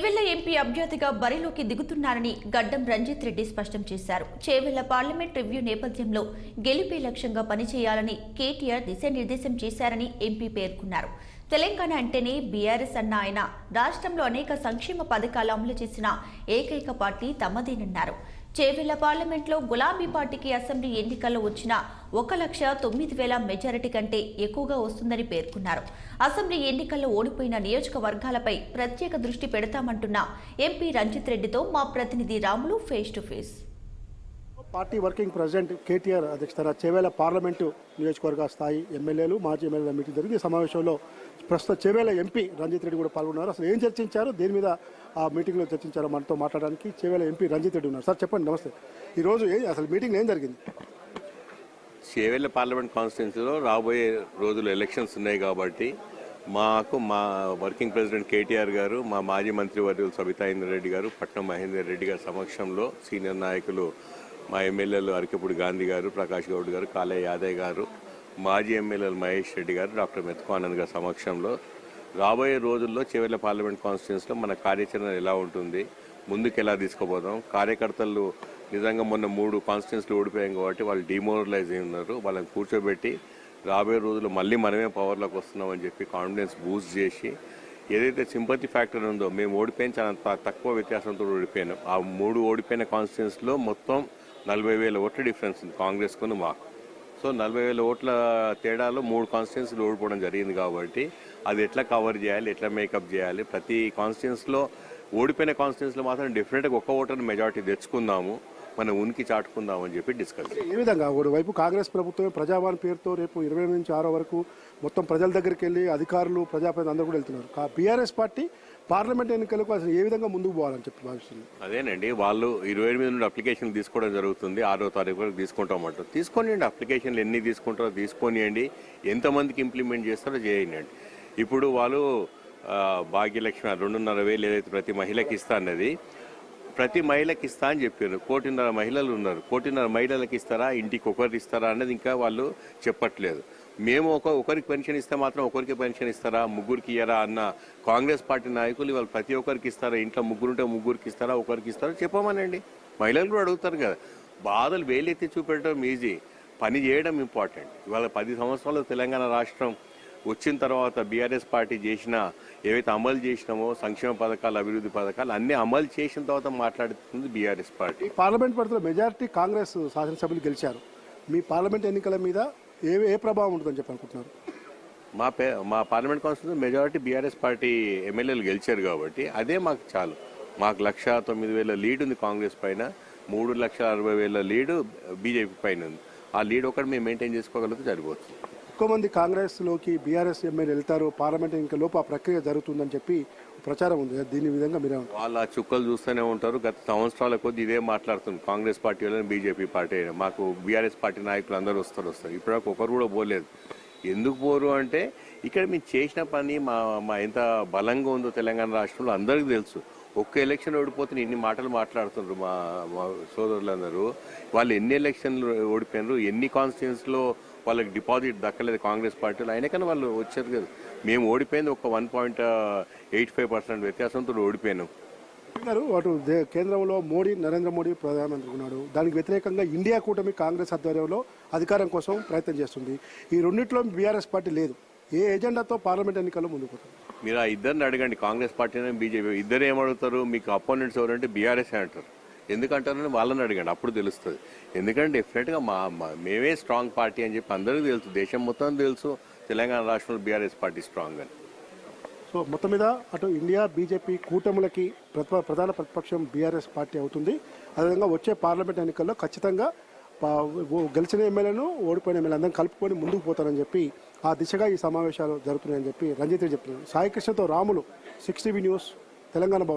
Chevella MP అభ్యర్థిగా బరిలోకి దిగుతున్నారని గడ్డం రంజిత్ రెడ్డి స్పష్టం చేశారు. చేవెళ్ల పార్లమెంట్ రివ్యూ నేపథ్యంలో గెలుపే లక్ష్యంగా పనిచేయాలని కేటీఆర్ దిశానిర్దేశం చేశారని ఎంపీ పేర్కొన్నారు. తెలంగాణ అంటేనే బీఆర్ఎస్ అన్న ఆయన రాష్ట్రంలో అనేక సంక్షేమ పథకాలు అమలు చేసిన ఏకైక పార్టీ తమదేనన్నారు. చేవెళ్ల పార్లమెంట్లో గులాబీ పార్టీకి అసెంబ్లీ ఎన్నికల్లో వచ్చిన 1,09,000 మెజారిటీ కంటే ఎక్కువగా వస్తుందని పేర్కొన్నారు. అసెంబ్లీ ఎన్నికల్లో ఓడిపోయిన నియోజకవర్గాలపై ప్రత్యేక దృష్టి పెడతామంటున్న ఎంపీ రంజిత్ రెడ్డితో మా ప్రతినిధి Ramulu face to face. Party working president KTR అధ్యక్షతన చేవెళ్ల పార్లమెంటు నియోజకవర్గ స్థాయి ఎమ్మెల్యేలు మాజీ ఎమ్మెల్యేల మీటింగ్ జరిగింది. ఈ సమావేశంలో ప్రస్తుత చేవెళ్ల ఎంపీ రంజిత్ రెడ్డి కూడా పాల్గొన్నారు. అసలు ఏం చర్చించారు, దేని మీద ఆ మీటింగ్లో చర్చించారో మనతో మాట్లాడడానికి చేవెళ్ల ఎంపీ రంజిత్ రెడ్డి ఉన్నారు. సార్ చెప్పండి. నమస్తే. ఈరోజు అసలు మీటింగ్ ఏం జరిగింది? చేవెళ్ల పార్లమెంట్ కాన్స్టిట్యున్సీలో రాబోయే రోజులు ఎలక్షన్స్ ఉన్నాయి కాబట్టి మా వర్కింగ్ ప్రెసిడెంట్ కేటీఆర్ గారు, మా మాజీ మంత్రివర్యులు సబితా ఇంద్రారెడ్డి గారు, పట్నం మహేందర్ రెడ్డి గారి సమక్షంలో సీనియర్ నాయకులు మా ఎమ్మెల్యేలు అరకెపూడి గాంధీ గారు, ప్రకాష్ గౌడ్ గారు, కాళే యాదవ్ గారు, మాజీ ఎమ్మెల్యేలు మహేష్ రెడ్డి గారు, డాక్టర్ మెతుకు ఆనంద్ గారి సమక్షంలో రాబోయే రోజుల్లో చేవెళ్ల పార్లమెంట్ కాన్స్టిట్యున్సీలో మన కార్యాచరణ ఎలా ఉంటుంది, ముందుకు ఎలా తీసుకుపోదాం, కార్యకర్తలు నిజంగా మొన్న 3 కాన్స్టిట్యున్సీలు ఓడిపోయాం కాబట్టి వాళ్ళు డిమోరలైజ్ అయి ఉన్నారు. వాళ్ళని కూర్చోబెట్టి రాబోయే రోజుల్లో మళ్ళీ మనమే పవర్లోకి వస్తున్నామని చెప్పి కాన్ఫిడెన్స్ బూస్ట్ చేసి ఏదైతే సింపతి ఫ్యాక్టర్ ఉందో, మేము ఓడిపోయిన చాలా తక్కువ వ్యత్యాసంతో ఓడిపోయినాం. ఆ 3 ఓడిపోయిన కాన్స్టిట్యున్సీలో మొత్తం 40,000 ఓట్ల డిఫరెన్స్ ఉంది కాంగ్రెస్కు మాకు. సో 40,000 ఓట్ల తేడాలో 3 కాన్స్టిట్యున్సీలు ఓడిపోవడం జరిగింది కాబట్టి అది ఎట్లా కవర్ చేయాలి, ఎట్లా మేకప్ చేయాలి, ప్రతి కాన్స్టిట్యున్సీలో ఓడిపోయిన కాన్స్టిట్యున్సీలో మాత్రం డెఫినెట్గా ఒక్క ఓటర్ని మెజార్టీ తెచ్చుకుందాము, మన ఉనికి చాటుకుందామని చెప్పి డిస్కస్. ఏ విధంగా ఒకవైపు కాంగ్రెస్ ప్రభుత్వం ప్రజావాణి పేరుతో రేపు 20 నుంచి 6 వరకు మొత్తం ప్రజల దగ్గరికి వెళ్ళి అధికారులు, ప్రజాప్రతినిధులు అందరూ కూడా వెళ్తున్నారు. బీఆర్ఎస్ పార్టీ పార్లమెంట్ ఎన్నికలకు అసలు ఏ విధంగా ముందుకు పోవాలని చెప్పి భావిస్తుంది? అదేనండి, వాళ్ళు 28 నుండి అప్లికేషన్లు తీసుకోవడం జరుగుతుంది. 6వ తారీఖు వరకు తీసుకుంటామంటారు. తీసుకోనియండి, అప్లికేషన్లు ఎన్ని తీసుకుంటారో తీసుకోనియండి, ఎంతమందికి ఇంప్లిమెంట్ చేస్తారో చేయండి. ఇప్పుడు వాళ్ళు భాగ్యలక్ష్మి 2,500,000 ఏదైతే ప్రతి మహిళకి ఇస్తా అన్నది ప్రతి మహిళకి ఇస్తా అని చెప్పారు. 1,500,000 మహిళలు ఉన్నారు. 1,500,000 మహిళలకు ఇస్తారా, ఇంటికి ఒకరికి ఇస్తారా అన్నది ఇంకా వాళ్ళు చెప్పట్లేదు. మేము ఒకరికి పెన్షన్ ఇస్తే మాత్రం ఒకరికి పెన్షన్ ఇస్తారా, ముగ్గురికి ఇయ్యరా అన్న కాంగ్రెస్ పార్టీ నాయకులు ఇవాళ ప్రతి ఒక్కరికి ఇస్తారా, ఇంట్లో ముగ్గురుంటే ముగ్గురికి ఇస్తారా, ఒకరికి ఇస్తారా చెప్పమనండి. మహిళలు కూడా అడుగుతారు కదా. బాధలు వేలెత్తి చూపెట్టడం ఈజీ, పని చేయడం ఇంపార్టెంట్. ఇవాళ 10 సంవత్సరాలు తెలంగాణ రాష్ట్రం వచ్చిన తర్వాత బీఆర్ఎస్ పార్టీ చేసిన ఏవైతే అమలు చేసినామో సంక్షేమ పథకాలు, అభివృద్ధి పథకాలు అన్ని అమలు చేసిన తర్వాత మాట్లాడుతుంది బీఆర్ఎస్ పార్టీ. పార్లమెంట్ పరిధిలో మెజారిటీ కాంగ్రెస్ శాసనసభ్యులు గెలిచారు. మీ పార్లమెంట్ ఎన్నికల మీద ఏ ప్రభావం ఉంటుందని చెప్పి అనుకుంటున్నారు? మా parliament constituency majority BRS party ఎమ్మెల్యేలు గెలిచారు కాబట్టి అదే మాకు చాలు. మాకు 1,09,000 లీడ్ ఉంది కాంగ్రెస్ పైన, 3,60,000 లీడు బీజేపీ పైన ఉంది. ఆ లీడ్ ఒకటి మేము మెయింటైన్ చేసుకోగలిగితే సరిపోతుంది. ఎక్కువ మంది కాంగ్రెస్లోకి బీఆర్ఎస్ ఎమ్మెల్యే వెళ్తారు, పార్లమెంట్ ఎన్నికల్లోపు ఆ ప్రక్రియ జరుగుతుందని చెప్పి ప్రచారం ఉంది. దీని విధంగా మీరు వాళ్ళ చుక్కలు చూస్తూనే ఉంటారు. గత సంవత్సరాల కొద్ది ఇదే మాట్లాడుతుంది. కాంగ్రెస్ పార్టీ వాళ్ళని, బీజేపీ పార్టీ అయినా మాకు బీఆర్ఎస్ పార్టీ నాయకులు అందరూ వస్తారు. ఇప్పటివరకు ఒకరు కూడా పోలేదు. ఎందుకు పోరు అంటే ఇక్కడ మేము చేసిన పని మా ఎంత బలంగా ఉందో తెలంగాణ రాష్ట్రంలో అందరికీ తెలుసు. ఒక్క ఎలక్షన్ ఓడిపోతే ఇన్ని మాటలు మాట్లాడుతున్నారు మా సోదరులందరూ. వాళ్ళు ఎన్ని ఎలక్షన్లు ఓడిపోయినారు, ఎన్ని కాన్స్టిట్యున్సీలో వాళ్ళకి డిపాజిట్ దక్కలేదు కాంగ్రెస్ పార్టీలో, అయినా వాళ్ళు వచ్చారు కదా. మేము ఓడిపోయింది ఒక 1.85% వ్యత్యాసంతో ఓడిపోయాను. అటు కేంద్రంలో నరేంద్ర మోడీ ప్రధానమంత్రి ఉన్నాడు. దానికి వ్యతిరేకంగా ఇండియా కూటమి కాంగ్రెస్ ఆధ్వర్యంలో అధికారం కోసం ప్రయత్నం చేస్తుంది. ఈ రెండింటిలో బీఆర్ఎస్ పార్టీ లేదు. ఏ ఎజెండాతో పార్లమెంట్ ఎన్నికల్లో ముందుకు పోతారు? మీరు ఆ ఇద్దరిని అడగండి, కాంగ్రెస్ పార్టీ బీజేపీ ఇద్దరు ఏమడుగుతారు, మీకు అపోనెంట్స్ ఎవరంటే బీఆర్ఎస్ అంటారు. ఎందుకంటారని వాళ్ళని అడగండి, అప్పుడు తెలుస్తుంది. ఎందుకంటే డెఫినెట్గా మేమే స్ట్రాంగ్ పార్టీ అని చెప్పి అందరికీ తెలుసు, దేశం మొత్తం తెలుసు తెలంగాణ రాష్ట్రంలో బీఆర్ఎస్ పార్టీ స్ట్రాంగ్ అని. సో మొత్తం మీద అటు ఇండియా బీజేపీ కూటములకి ప్రధాన ప్రతిపక్షం బీఆర్ఎస్ పార్టీ అవుతుంది. అదేవిధంగా వచ్చే పార్లమెంట్ ఎన్నికల్లో ఖచ్చితంగా గెలిచిన ఎమ్మెల్యేను, ఓడిపోయిన ఎమ్మెల్యే అందరం కలుపుకొని ముందుకు పోతారని చెప్పి ఆ దిశగా ఈ సమావేశాలు జరుగుతున్నాయని చెప్పి రంజిత్ రెడ్డి చెప్తున్నారు. సాయి కృష్ణతో రాములు, 6 టీవీ న్యూస్, తెలంగాణ భవన్.